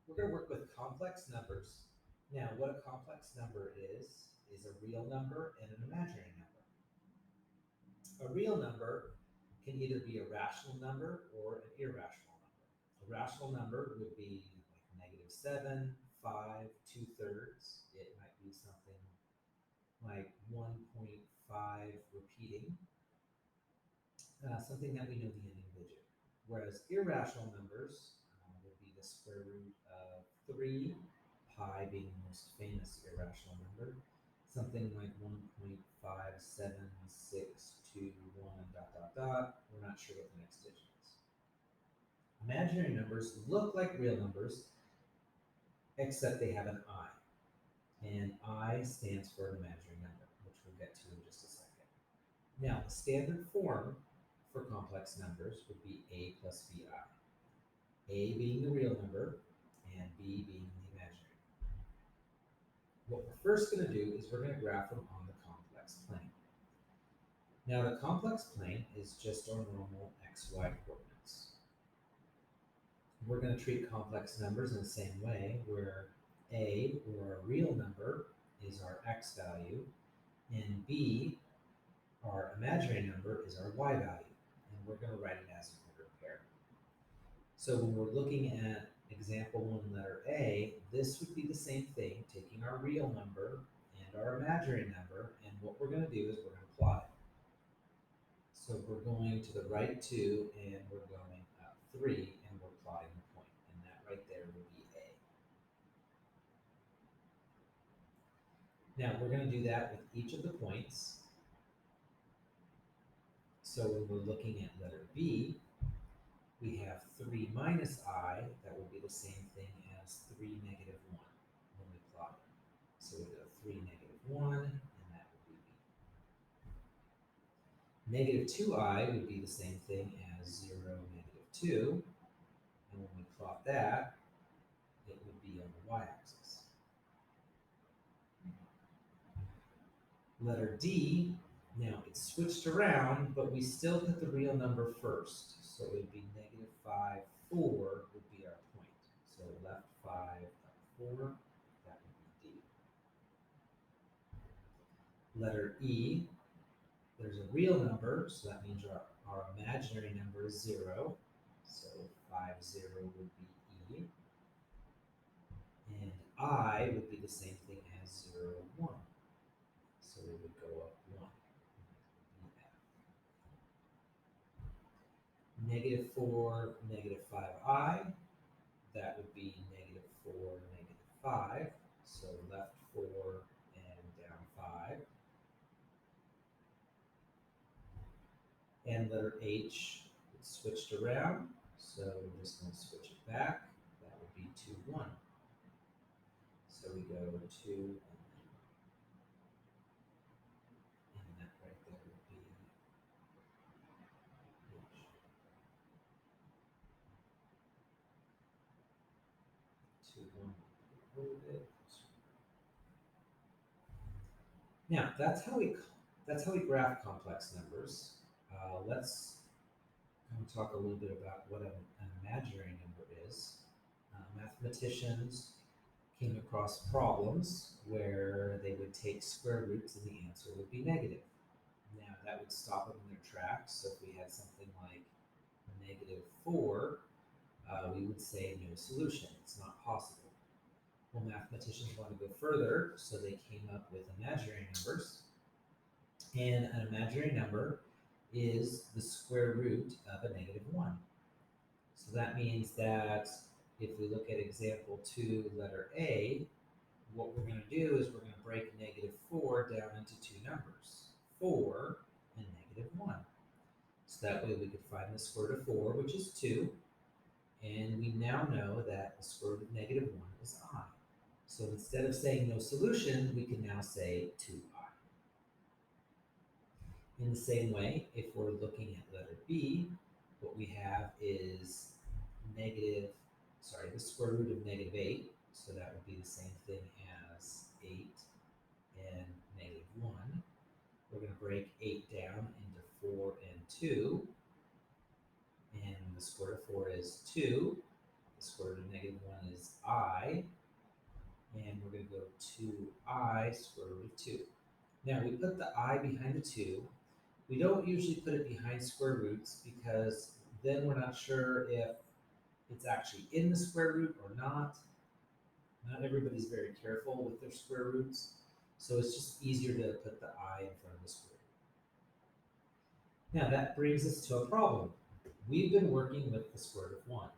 We're going to work with complex numbers. Now, what a complex number is a real number and an imaginary number. A real number can either be a rational number or an irrational number. A rational number would be like -7, 5, 2/3. It might be something like 1.5 repeating, something that we know the ending digit. Whereas irrational numbers would be the square root of 3, pi being the most famous irrational number, something like 1.57621 dot dot dot. We're not sure what the next digit is. Imaginary numbers look like real numbers, except they have an I. And I stands for an imaginary number, which we'll get to in just a second. Now, the standard form for complex numbers would be a plus bi. A being the real number, and b being the imaginary. What we're first going to do is we're going to graph them on the complex plane. Now, the complex plane is just our normal xy coordinates. We're going to treat complex numbers in the same way, where a, or a real number, is our x value, and b, our imaginary number, is our y value. And we're going to write it as an ordered pair. So when we're looking at example 1, letter A, this would be the same thing, taking our real number and our imaginary number, and what we're going to do is we're going to plot it. So we're going to the right 2, and we're going up 3, and we're plotting the point, and that right there would be A. Now we're going to do that with each of the points. So when we're looking at letter B, we have 3 minus I, that would be the same thing as 3 negative 1 when we plot it. So we go 3 negative 1, and that would be B. Negative 2I would be the same thing as 0, negative 2, and when we plot that, it would be on the y-axis. Letter D, now it's switched around, but we still put the real number first. So it would be negative 5, 4 would be our point. So left 5, up 4, that would be D. Letter E, there's a real number, so that means our imaginary number is 0. So 5, 0 would be E. And I would be the same thing as 0, 1. So we would go up 1. Negative 4, negative 5i, that would be negative 4, negative 5. So left 4 and down 5. And letter H, it's switched around, so we're just going to switch it back. That would be 2, 1. So we go 2, and that right there would be H. 2, 1. Hold it. Now that's how we graph complex numbers. Let's talk a little bit about what an imaginary number is. Mathematicians came across problems where they would take square roots and the answer would be negative. Now that would stop them in their tracks. So if we had something like negative 4, we would say no solution. It's not possible. Well, mathematicians want to go further, so they came up with imaginary numbers. And an imaginary number is the square root of a negative 1. So that means that if we look at example 2, letter A, what we're going to do is we're going to break negative 4 down into 2 numbers, 4 and negative 1. So that way we could find the square root of 4, which is 2, and we now know that the square root of negative 1 is I. So instead of saying no solution, we can now say 2I. In the same way, if we're looking at letter B, what we have is the square root of negative 8. So that would be the same thing as 8 and negative 1. We're going to break 8 down into 4 and 2. And the square root of 4 is 2. The square root of negative 1 is I, and we're going to go 2I square root of 2. Now, we put the I behind the 2. We don't usually put it behind square roots because then we're not sure if it's actually in the square root or not. Not everybody's very careful with their square roots, so it's just easier to put the I in front of the square root. Now that brings us to a problem. We've been working with the square root of 1,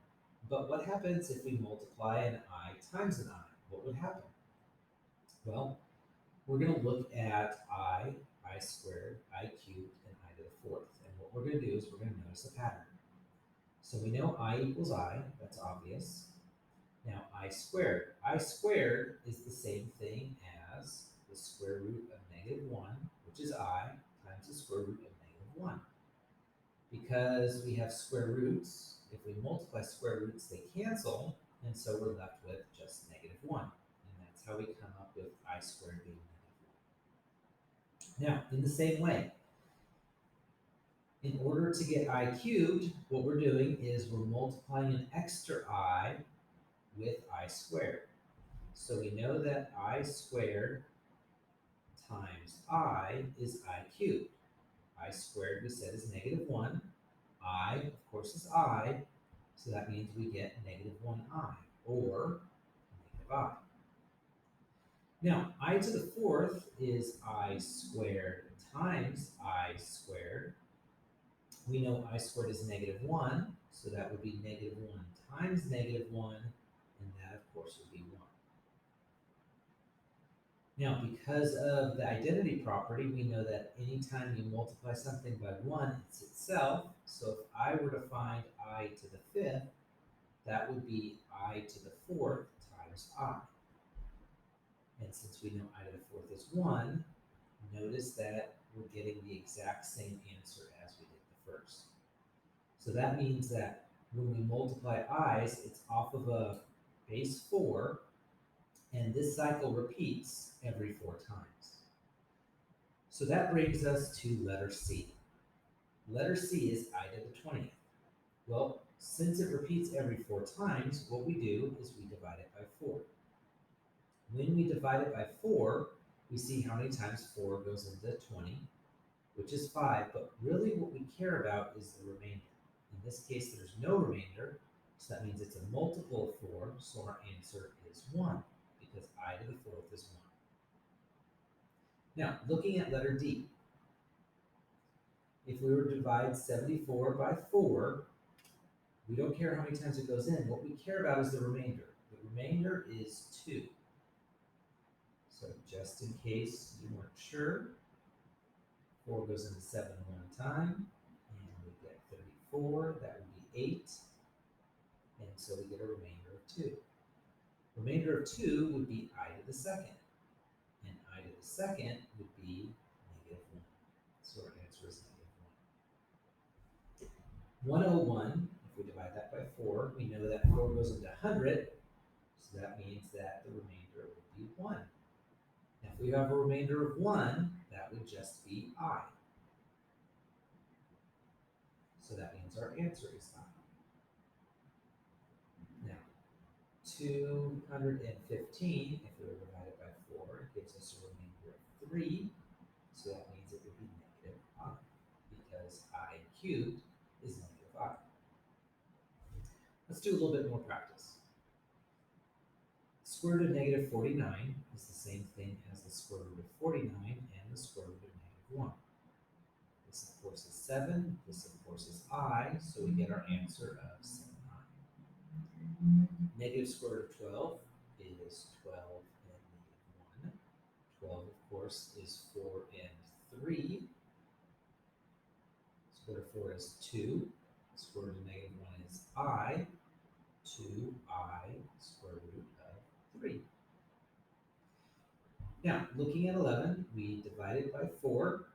but what happens if we multiply an I times an I? What would happen? Well, we're going to look at I squared, I cubed, and I to the fourth. And what we're going to do is we're going to notice a pattern. So we know I equals I, that's obvious. Now I squared is the same thing as the square root of negative 1, which is I, times the square root of negative 1. Because we have square roots, if we multiply square roots, they cancel, and so we're left with just negative 1. And that's how we come up with I squared being negative 1. Now, in the same way, in order to get I cubed, what we're doing is we're multiplying an extra I with I squared. So we know that I squared times I is I cubed. I squared, we said, is negative 1. I, of course, is I, so that means we get negative 1I, or negative I. Now, I to the fourth is I squared times I squared. We know I squared is negative 1, so that would be negative 1 times negative 1, and that, of course, would be 1. Now, because of the identity property, we know that anytime you multiply something by 1, it's itself. So if I were to find I to the fifth, that would be I to the fourth times I. And since we know I to the fourth is 1, notice that we're getting the exact same answer as we did the first. So that means that when we multiply i's, it's off of a base 4, and this cycle repeats every 4 times. So that brings us to letter C. Letter C is I to the 20th. Well, since it repeats every 4 times, what we do is we divide it by 4. When we divide it by 4, we see how many times 4 goes into 20, which is 5, but really what we care about is the remainder. In this case, there's no remainder, so that means it's a multiple of 4, so our answer is 1, because I to the fourth is 1. Now, looking at letter D, if we were to divide 74 by 4, we don't care how many times it goes in. What we care about is the remainder. The remainder is 2. So just in case you weren't sure, 4 goes into 7 one time, and we get 34. That would be 8. And so we get a remainder of 2. Remainder of 2 would be I to the second. And I to the second would be negative 1. So our answer is negative 1. 101, if we divide that by 4, we know that 4 goes into 100, so that means that the remainder would be 1. Now, if we have a remainder of 1, that would just be I. So that means our answer is I. Now, 215, if we were to divide it by 4, gives us a remainder of 3, so that means it would be negative I, because I cubed is negative I. Let's do a little bit more practice. Square root of negative 49 is the same thing as the square root of 49 and the square root of negative 1. This, of course, is 7. This, of course, is I, so we get our answer of 7i. Negative square root of 12 is 12 and negative 1. 12, of course, is 4 and 3. Square root of 4 is 2. Square root of negative 1 is I. 2i square root of 3. Now, looking at 11, we divide it by 4,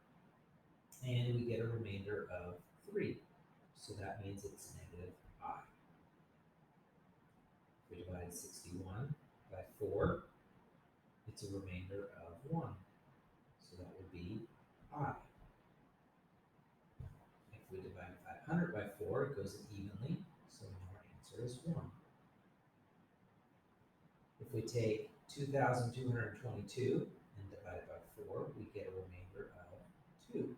and we get a remainder of 3. So that means it's negative I. If we divide 61 by 4, it's a remainder of 1. So that would be I. If we divide 500 by 4, it goes evenly, so now our answer is 1. If we take 2,222 and divide it by 4, we get a remainder of 2.